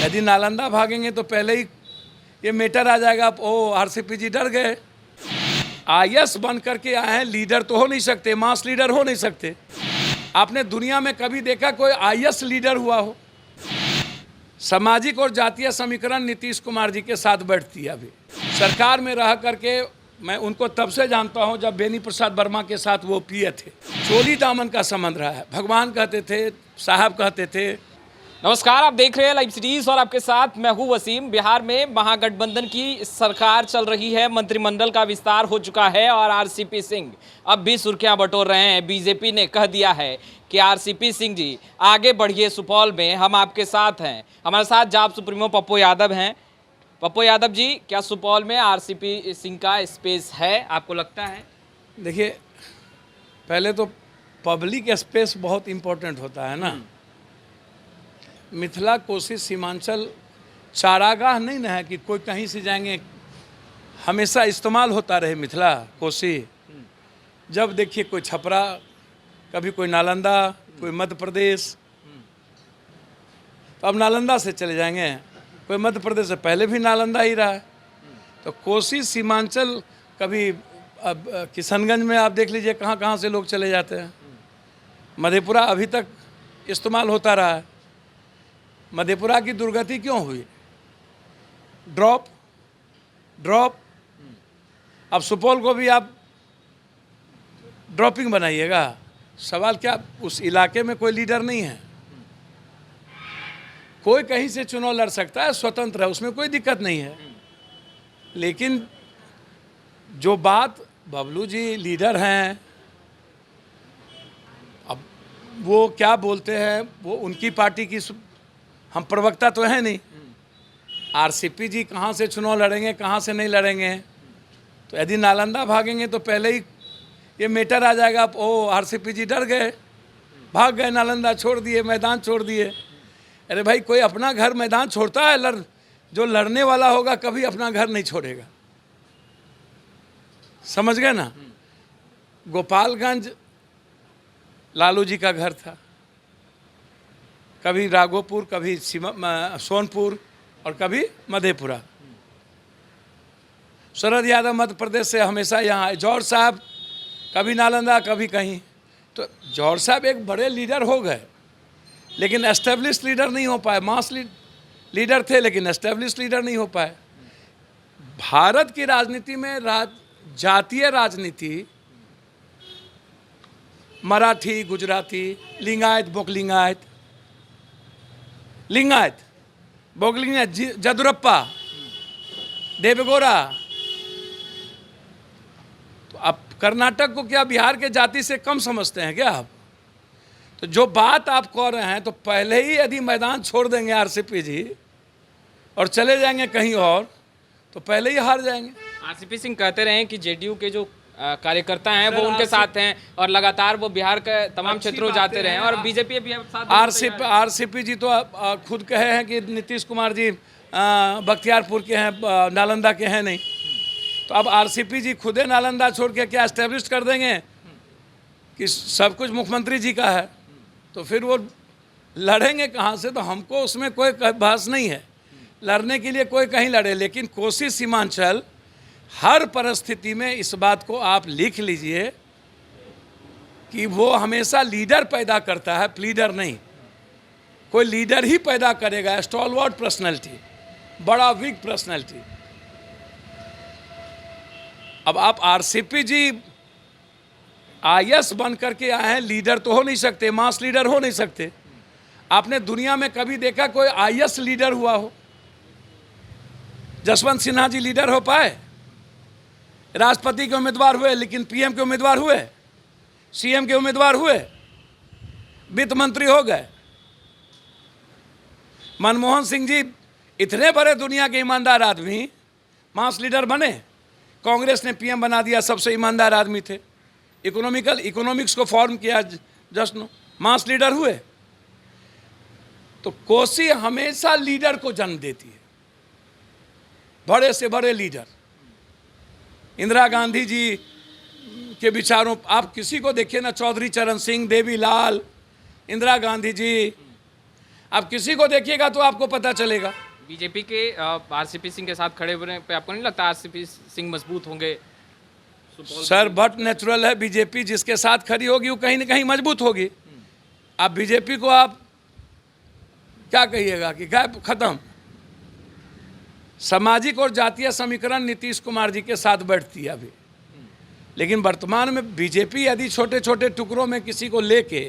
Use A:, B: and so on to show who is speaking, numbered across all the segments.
A: यदि नालंदा भागेंगे तो पहले ही ये मैटर आ जाएगा। ओ आरसीपी जी डर गए। आईएएस बन करके आए हैं, लीडर तो हो नहीं सकते, मास लीडर हो नहीं सकते। आपने दुनिया में कभी देखा कोई आईएएस लीडर हुआ हो? सामाजिक और जातीय समीकरण नीतीश कुमार जी के साथ बैठती है। अभी सरकार में रह करके मैं उनको तब से जानता हूं जब बेनी प्रसाद वर्मा के साथ वो पीए थे। चोली दामन का संबंध रहा है। भगवान कहते थे, साहब कहते थे।
B: नमस्कार, आप देख रहे हैं लाइव सीरीज और आपके साथ मैं हूं वसीम। बिहार में महागठबंधन की सरकार चल रही है, मंत्रिमंडल का विस्तार हो चुका है और आरसीपी सिंह अब भी सुर्खियां बटोर रहे हैं। बीजेपी ने कह दिया है कि आरसीपी सिंह जी आगे बढ़िए, सुपौल में हम आपके साथ हैं। हमारे साथ जाप सुप्रीमो पप्पू यादव हैं। पप्पू यादव जी, क्या सुपौल में आरसीपी सिंह का स्पेस है, आपको लगता है?
A: देखिए, पहले तो पब्लिक स्पेस बहुत इम्पोर्टेंट होता है ना। मिथिला कोसी सीमांचल चारागाह नहीं ना है कि कोई कहीं से जाएंगे, हमेशा इस्तेमाल होता रहे मिथिला कोसी। जब देखिए कोई छपरा, कभी कोई नालंदा, कोई मध्य प्रदेश, तो अब नालंदा से चले जाएंगे। कोई मध्य प्रदेश से पहले भी नालंदा ही रहा है। तो कोसी सीमांचल, कभी अब किशनगंज में आप देख लीजिए कहाँ कहाँ से लोग चले जाते हैं। मधेपुरा अभी तक इस्तेमाल होता रहा है। मधेपुरा की दुर्गति क्यों हुई? ड्रॉप। अब सुपौल को भी आप ड्रॉपिंग बनाइएगा। सवाल क्या, उस इलाके में कोई लीडर नहीं है। कोई कहीं से चुनाव लड़ सकता है, स्वतंत्र है, उसमें कोई दिक्कत नहीं है। लेकिन जो बात, बबलू जी लीडर हैं, अब वो क्या बोलते हैं, वो उनकी पार्टी की, हम प्रवक्ता तो हैं नहीं। आरसीपी जी कहाँ से चुनाव लड़ेंगे, कहाँ से नहीं लड़ेंगे। तो यदि नालंदा भागेंगे तो पहले ही ये मैटर आ जाएगा। ओ आरसीपी जी डर गए, भाग गए, नालंदा छोड़ दिए, मैदान छोड़ दिए। अरे भाई, कोई अपना घर मैदान छोड़ता है? जो लड़ने वाला होगा कभी अपना घर नहीं छोड़ेगा। समझ गए ना। गोपालगंज लालू जी का घर था, कभी राघोपुर, कभी सोनपुर और कभी मधेपुरा। शरद यादव मध्य प्रदेश से हमेशा यहाँ आए। जौहर साहब कभी नालंदा, कभी कहीं। तो जौहर साहब एक बड़े लीडर हो गए, लेकिन एस्टेब्लिश लीडर नहीं हो पाए। मास लीडर थे लेकिन एस्टेब्लिश लीडर नहीं हो पाए। भारत की राजनीति में जातीय राजनीति, मराठी, गुजराती, लिंगायत, बोगलिंगायत, जदुरप्पा, देवगौड़ा। तो अब कर्नाटक को क्या बिहार के जाति से कम समझते हैं क्या आप? तो जो बात आप कह रहे हैं, तो पहले ही यदि मैदान छोड़ देंगे आरसीपी जी और चले जाएंगे कहीं और, तो पहले ही हार जाएंगे।
B: आरसीपी सिंह कहते रहे कि जेडीयू के जो कार्यकर्ता हैं वो उनके साथ हैं और लगातार वो बिहार के तमाम क्षेत्रों जाते रहे हैं और बीजेपी भी साथ।
A: आरसीपी जी तो खुद कहे हैं कि नीतीश कुमार जी बख्तियारपुर के हैं, नालंदा के हैं नहीं। तो अब आरसीपी जी खुदे नालंदा छोड़ के क्या एस्टेब्लिश कर देंगे कि सब कुछ मुख्यमंत्री जी का है? तो फिर वो लड़ेंगे कहाँ से? तो हमको उसमें कोई बहस नहीं है, लड़ने के लिए कोई कहीं लड़े। लेकिन कोसी सीमांचल हर परिस्थिति में, इस बात को आप लिख लीजिए कि वो हमेशा लीडर पैदा करता है, प्लीडर नहीं। कोई लीडर ही पैदा करेगा, स्टॉलवर्ड पर्सनैलिटी, बड़ा वीक पर्सनैलिटी। अब आप आरसीपी जी आईएएस बन करके आए हैं, लीडर तो हो नहीं सकते, मास लीडर हो नहीं सकते। आपने दुनिया में कभी देखा कोई आईएएस लीडर हुआ हो? जसवंत सिन्हा जी लीडर हो पाए? राष्ट्रपति के उम्मीदवार हुए, लेकिन पीएम के उम्मीदवार हुए, सीएम के उम्मीदवार हुए, वित्त मंत्री हो गए। मनमोहन सिंह जी इतने बड़े दुनिया के ईमानदार आदमी मास लीडर बने। कांग्रेस ने पीएम बना दिया, सबसे ईमानदार आदमी थे। इकोनॉमिक्स को फॉर्म किया, जस्ट मास लीडर हुए। तो कोसी हमेशा लीडर को जन्म देती है, बड़े से बड़े लीडर। इंदिरा गांधी जी के विचारों, आप किसी को देखिए ना, चौधरी चरण सिंह, देवी लाल, इंदिरा गांधी जी, आप किसी को देखिएगा तो आपको पता चलेगा।
B: बीजेपी के आरसीपी सिंह के साथ खड़े होने पे आपको नहीं लगता आरसीपी सिंह मजबूत होंगे?
A: सर बहुत नेचुरल है, बीजेपी जिसके साथ खड़ी होगी वो कहीं ना कहीं मजबूत होगी। आप बीजेपी को आप क्या कहिएगा कि गायब खत्म। सामाजिक और जातीय समीकरण नीतीश कुमार जी के साथ बैठती है अभी, लेकिन वर्तमान में बीजेपी यदि छोटे छोटे टुकड़ों में किसी को लेके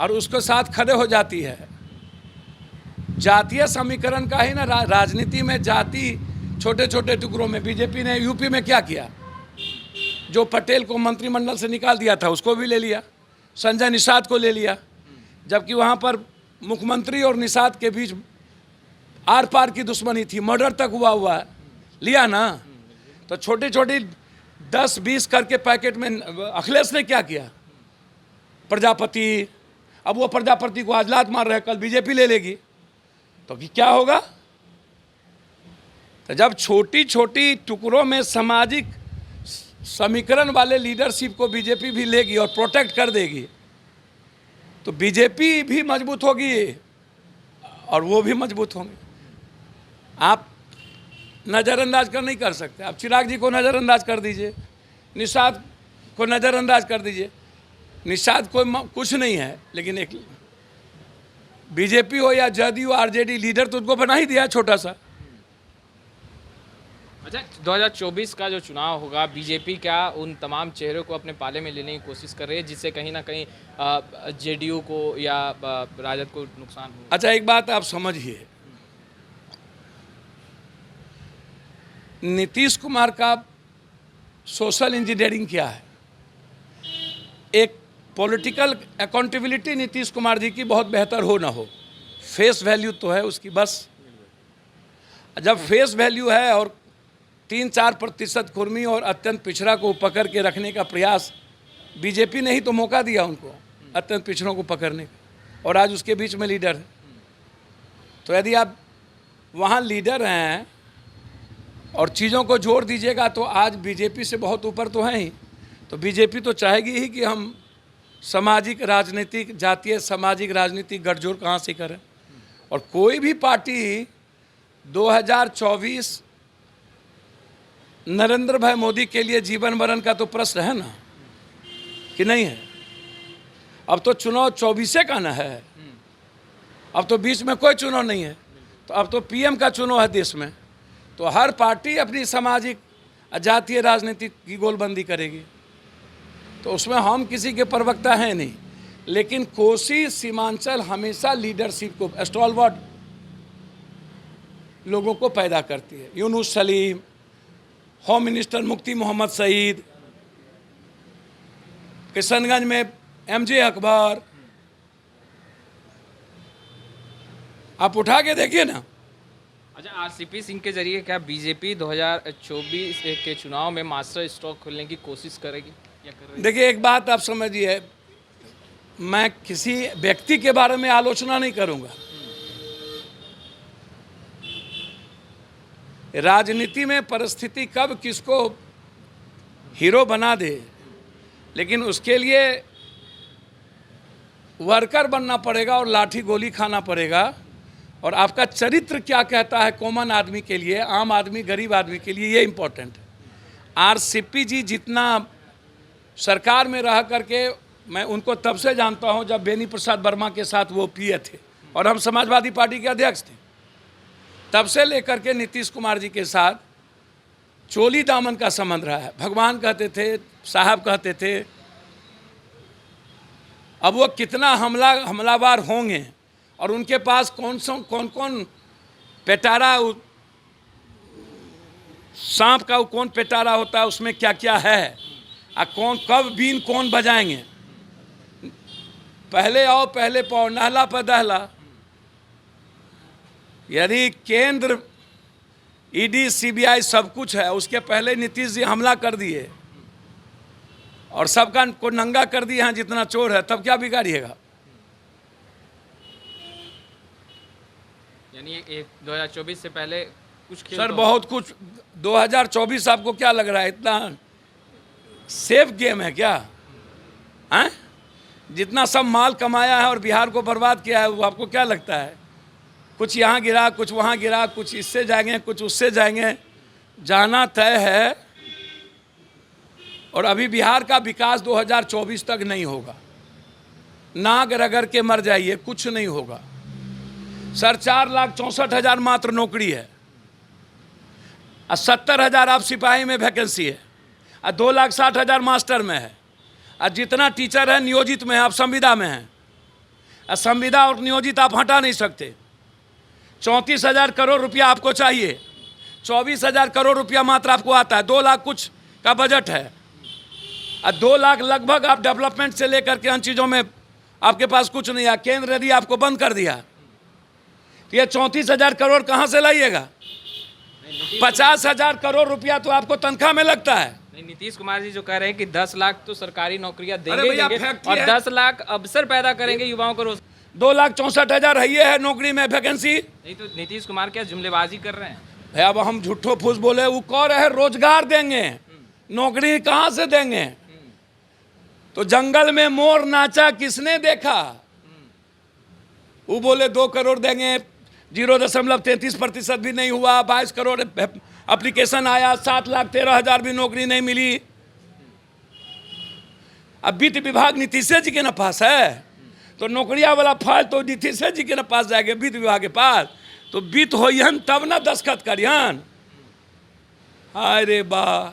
A: और उसके साथ खड़े हो जाती है, जातीय समीकरण का ही ना राजनीति में जाति छोटे छोटे टुकड़ों में। बीजेपी ने यूपी में क्या किया, जो पटेल को मंत्रिमंडल से निकाल दिया था उसको भी ले लिया, संजय निषाद को ले लिया, जबकि वहाँ पर मुख्यमंत्री और निषाद के बीच आर पार की दुश्मनी थी, मर्डर तक हुआ है, लिया ना। तो छोटी छोटी 10-20 करके पैकेट में अखिलेश ने क्या किया, प्रजापति, अब वो प्रजापति को आज लात मार रहे हैं, कल बीजेपी ले लेगी तो क्या होगा। तो जब छोटी छोटी टुकड़ों में सामाजिक समीकरण वाले लीडरशिप को बीजेपी भी लेगी और प्रोटेक्ट कर देगी तो बीजेपी भी मजबूत होगी और वो भी मजबूत होंगे। आप नज़रअंदाज कर नहीं कर सकते। आप चिराग जी को नज़रअंदाज कर दीजिए, निषाद को नज़रअंदाज कर दीजिए। निषाद कोई कुछ नहीं है, लेकिन एक बीजेपी हो या जदयू आरजेडी लीडर तो उनको बना ही दिया छोटा सा।
B: अच्छा, 2024 का जो चुनाव होगा, बीजेपी क्या उन तमाम चेहरों को अपने पाले में लेने की कोशिश कर रही है जिससे कहीं ना कहीं जेडीयू को या राजद को नुकसान हो?
A: अच्छा, एक बात आप समझिए, नीतीश कुमार का सोशल इंजीनियरिंग क्या है। एक पॉलिटिकल अकाउंटेबिलिटी नीतीश कुमार जी की बहुत बेहतर हो ना हो, फेस वैल्यू तो है उसकी, बस जब फेस वैल्यू है और 3-4% खुरमी और अत्यंत पिछड़ा को पकड़ के रखने का प्रयास, बीजेपी ने ही तो मौका दिया उनको अत्यंत पिछड़ों को पकड़ने का, और आज उसके बीच में लीडर है। तो यदि आप वहाँ लीडर हैं और चीज़ों को जोड़ दीजिएगा तो आज बीजेपी से बहुत ऊपर तो हैं ही। तो बीजेपी तो चाहेगी ही कि हम सामाजिक राजनीतिक, जातीय सामाजिक राजनीतिक गठजोड़ कहाँ से करें। और कोई भी पार्टी 2024 नरेंद्र भाई मोदी के लिए जीवन मरण का तो प्रश्न है ना, कि नहीं है। अब तो चुनाव 24 का ना है, अब तो बीच में कोई चुनाव नहीं है, तो अब तो पीएम का चुनाव है देश में। तो हर पार्टी अपनी सामाजिक जातीय राजनीति की गोलबंदी करेगी, तो उसमें हम किसी के प्रवक्ता हैं नहीं। लेकिन कोसी सीमांचल हमेशा लीडरशिप को, स्टॉलवर्ड लोगों को पैदा करती है। यूनुस सलीम, होम मिनिस्टर मुफ्ती मोहम्मद सईद, किशनगंज में एमजे अकबर, आप उठा के देखिए ना।
B: अच्छा, आरसीपी सिंह के जरिए क्या बीजेपी 2024 के चुनाव में मास्टर स्ट्रोक खोलने की कोशिश करेगी या कर रही है?
A: देखिए, एक बात आप समझिए, मैं किसी व्यक्ति के बारे में आलोचना नहीं करूंगा। राजनीति में परिस्थिति कब किसको हीरो बना दे, लेकिन उसके लिए वर्कर बनना पड़ेगा और लाठी गोली खाना पड़ेगा। और आपका चरित्र क्या कहता है कॉमन आदमी के लिए, आम आदमी, गरीब आदमी के लिए, ये इम्पोर्टेंट है। आरसीपी जी जितना सरकार में रह करके, मैं उनको तब से जानता हूं जब बेनी प्रसाद वर्मा के साथ वो पीए थे और हम समाजवादी पार्टी के अध्यक्ष थे, तब से लेकर के नीतीश कुमार जी के साथ चोली दामन का संबंध रहा है। भगवान कहते थे, साहब कहते थे। अब वो कितना हमलावर होंगे और उनके पास कौन कौन पेटारा, सांप का कौन पेटारा होता है, उसमें क्या क्या है, और कौन कब बीन कौन बजाएंगे। पहले आओ पहले पाओ, नहला पर दहला। यदि केंद्र, ईडी, सीबीआई सब कुछ है, उसके पहले नीतीश जी हमला कर दिए और सबका को नंगा कर दिए हैं जितना चोर है, तब क्या बिगाड़िएगा।
B: यानी 2024 से पहले कुछ खेल
A: सर
B: तो
A: बहुत कुछ। 2024 आपको क्या लग रहा है इतना सेफ गेम है क्या? हैं? जितना सब माल कमाया है और बिहार को बर्बाद किया है, वो आपको क्या लगता है? कुछ यहाँ गिरा, कुछ वहाँ गिरा, कुछ इससे जाएंगे, कुछ उससे जाएंगे, जाना तय है। और अभी बिहार का विकास 2024 तक नहीं होगा। नाक रगड़ के मर जाइए, कुछ नहीं होगा सर। 4,64,000 मात्र नौकरी है, और 70,000 आप सिपाही में वैकेंसी है, और 2,60,000 मास्टर में है, और जितना टीचर है नियोजित में है, आप संविदा में हैं। और संविदा और नियोजित आप हटा नहीं सकते। 34,000 करोड़ रुपया आपको चाहिए, 24,000 करोड़ रुपया मात्र आपको आता है। 2 लाख कुछ का बजट है, और 2 लाख लगभग आप डेवलपमेंट से लेकर के अन्य चीज़ों में आपके पास कुछ नहीं है। केंद्र यदि आपको बंद कर दिया तो ये 34,000 करोड़ कहाँ से लाइएगा? 50,000 करोड़ रुपया तो आपको तनख्वाह में लगता है।
B: नहीं, नीतीश कुमार जी जो कह रहे हैं कि 10 लाख तो सरकारी नौकरियां
A: अरे
B: देंगे
A: भैया,
B: देंगे
A: फैक्ट्री
B: और
A: है।
B: 10 लाख अवसर पैदा करेंगे युवाओं को।
A: 2,64,000 है, ये है नौकरी में वैकेंसी।
B: नहीं तो नीतीश कुमार क्या जुमलेबाजी कर रहे हैं?
A: है, अब हम झूठो फूस बोले, वो कह रहे हैं रोजगार देंगे, नौकरी कहाँ से देंगे? तो जंगल में मोर नाचा किसने देखा? वो बोले 2 करोड़ देंगे, 0.33% भी नहीं हुआ। 22 करोड़ एप्लीकेशन आया, 7,13,000 भी नौकरी नहीं मिली। अब वित्त विभाग नीतीश जी के ना पास है, तो नौकरिया वाला फाइल तो नीतीश जी के ना पास जाएगा, वित्त विभाग के पास। तो वित्त होइहन तब ना दस्तखत करिहन। अरे वाह।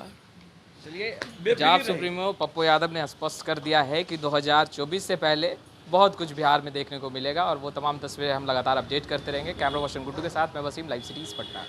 B: चलिए, पंजाब सुप्रीमो पप्पू यादव ने स्पष्ट कर दिया है कि 2024 से पहले बहुत कुछ बिहार में देखने को मिलेगा, और वो तमाम तस्वीरें हम लगातार अपडेट करते रहेंगे। कैमरा पर्सन गुड्डू के साथ मैं वसीम, लाइव सिटीज़ पटना।